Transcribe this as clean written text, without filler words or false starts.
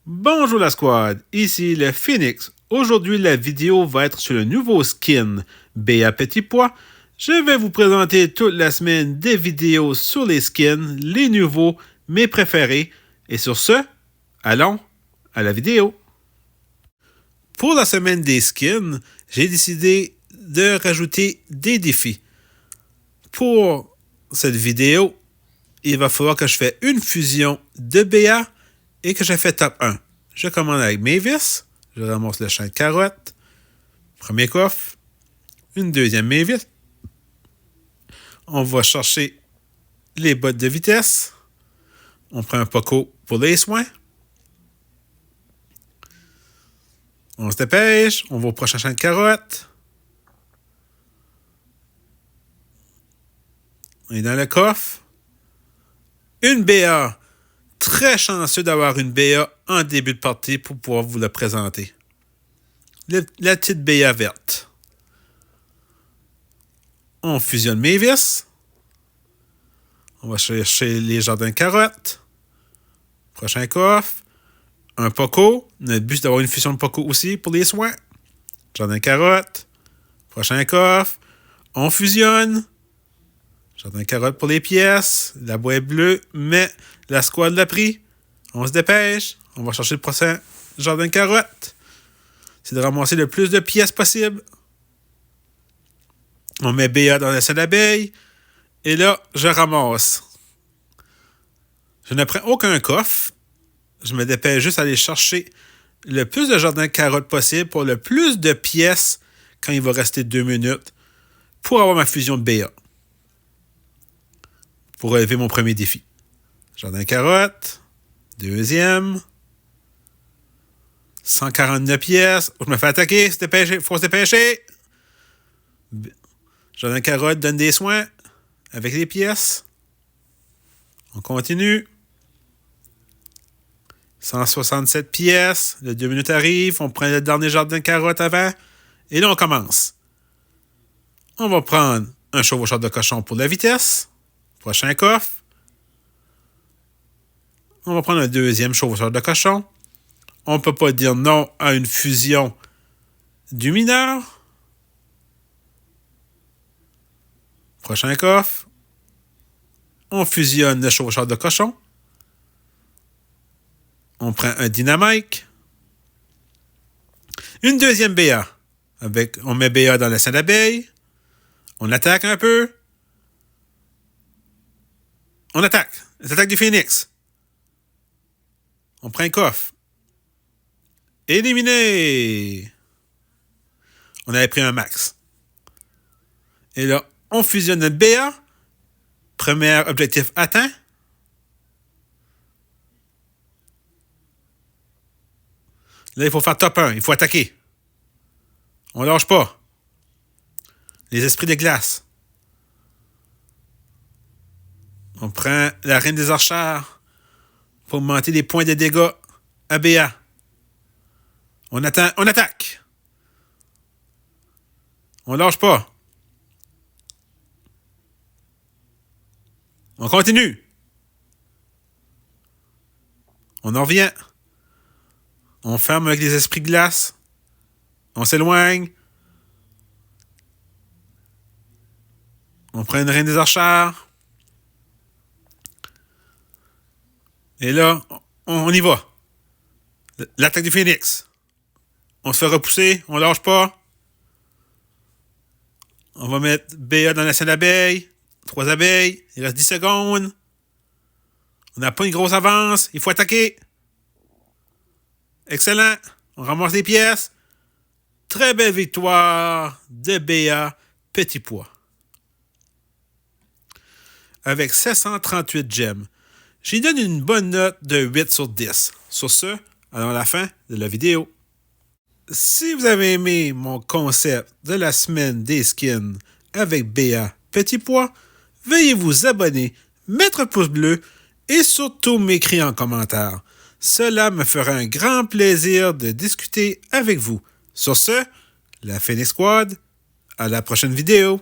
Bonjour la squad, ici le Phoenix. Aujourd'hui, la vidéo va être sur le nouveau skin Béa Petit Pois. Je vais vous présenter toute la semaine des vidéos sur les skins, les nouveaux, mes préférés. Et sur ce, allons à la vidéo. Pour la semaine des skins, j'ai décidé de rajouter des défis. Pour cette vidéo, il va falloir que je fasse une fusion de Béa et que je fais top 1. Je commence avec Mavis, je ramasse le champ de carottes, premier coffre, une deuxième Mavis. On va chercher les bottes de vitesse. On prend un Poco pour les soins. On se dépêche, on va au prochain champ de carottes. On est dans le coffre. Une BA. Très chanceux d'avoir une BA en début de partie pour pouvoir vous la présenter. La petite BA verte. On fusionne Mavis. On va chercher les jardins de carottes. Prochain coffre. Un Poco. Notre but, c'est d'avoir une fusion de Poco aussi pour les soins. Jardin de carottes. Prochain coffre. On fusionne. Jardin de carottes pour les pièces. La boîte bleue, mais la squad l'a pris. On se dépêche. On va chercher le prochain jardin de carottes. C'est de ramasser le plus de pièces possible. On met BA dans la salle d'abeille. Et là, je ramasse. Je ne prends aucun coffre. Je me dépêche juste d'aller chercher le plus de jardins de carottes possible pour le plus de pièces quand il va rester 2 minutes pour avoir ma fusion de BA. Pour relever mon premier défi. Jardin de carottes. Deuxième. 149 pièces. Je me fais attaquer. Faut se dépêcher. Jardin de carottes donne des soins avec les pièces. On continue. 167 pièces. Le 2 minutes arrive. On prend le dernier jardin de carottes avant. Et là, on commence. On va prendre un chevaucheur de cochon pour la vitesse. Prochain coffre. On va prendre un deuxième chevaucheur de cochon. On ne peut pas dire non à une fusion du mineur. Prochain coffre. On fusionne le chevaucheur de cochon. On prend un dynamite. Une deuxième BA. On met BA dans la salle d'abeille. On attaque un peu. On attaque. L'attaque du Phoenix. On prend un coffre. Éliminé. On avait pris un max. Et là, on fusionne notre BA. Premier objectif atteint. Là, il faut faire top 1. Il faut attaquer. On lâche pas. Les esprits de glace. On prend la reine des archères pour augmenter les points de dégâts à BA. On attaque. On lâche pas. On continue. On en revient. On ferme avec les esprits de glace. On s'éloigne. On prend une reine des archères. Et là, on y va. L'attaque du Phoenix. On se fait repousser. On lâche pas. On va mettre BA dans la salle d'abeille. 3 abeilles. Il reste 10 secondes. On n'a pas une grosse avance. Il faut attaquer. Excellent. On ramasse les pièces. Très belle victoire de BA Petit Pois. Avec 738 gemmes. J'y donne une bonne note de 8 sur 10. Sur ce, allons à la fin de la vidéo. Si vous avez aimé mon concept de la semaine des skins avec BA Petit Pois, veuillez vous abonner, mettre un pouce bleu et surtout m'écrire en commentaire. Cela me fera un grand plaisir de discuter avec vous. Sur ce, la Phoenix Squad, à la prochaine vidéo.